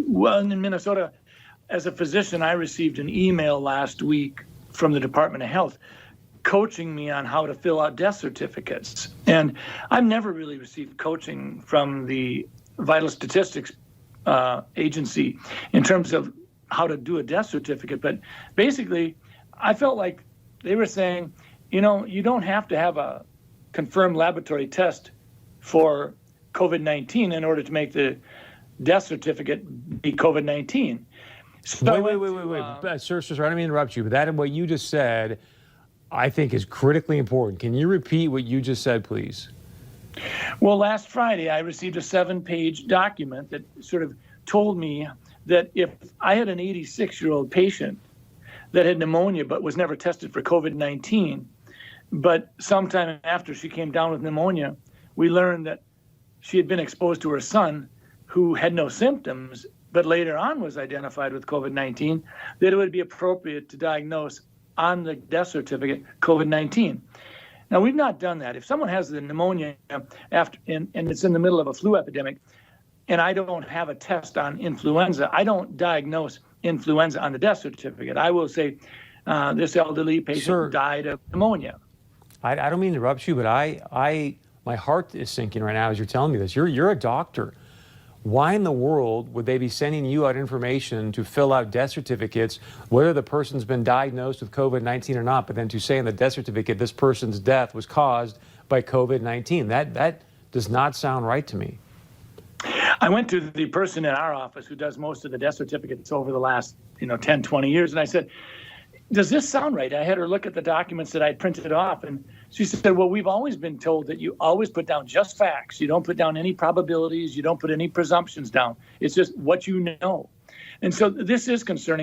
Well, in Minnesota, as a physician, I received an email last week from the Department of Health coaching me on how to fill out death certificates. And I've never really received coaching from the Vital Statistics Agency in terms of how to do a death certificate. But basically, I felt like they were saying, you know, you don't have to have a confirmed laboratory test for COVID-19 in order to make the death certificate be COVID-19. So Wait. Sir, I don't mean to interrupt you, but that what you just said, I think is critically important. Can you repeat what you just said, please? Well, last Friday, I received a 7-page document that sort of told me that if I had an 86-year-old patient that had pneumonia but was never tested for COVID-19, but sometime after she came down with pneumonia, we learned that she had been exposed to her son who had no symptoms, but later on was identified with COVID-19, that it would be appropriate to diagnose on the death certificate COVID-19. Now, we've not done that. If someone has the pneumonia after and it's in the middle of a flu epidemic, and I don't have a test on influenza, I don't diagnose influenza on the death certificate. I will say this elderly patient died of pneumonia. I don't mean to interrupt you, but my heart is sinking right now as you're telling me this. You're a doctor. Why in the world would they be sending you out information to fill out death certificates, whether the person's been diagnosed with COVID-19 or not, but then to say in the death certificate this person's death was caused by COVID-19? That does not sound right to me. I went to the person in our office who does most of the death certificates over the last 10, 20 years, and I said, does this sound right? I had her look at the documents that I'd printed off, and she said, well, we've always been told that you always put down just facts. You don't put down any probabilities. You don't put any presumptions down. It's just what you know. And so this is concerning.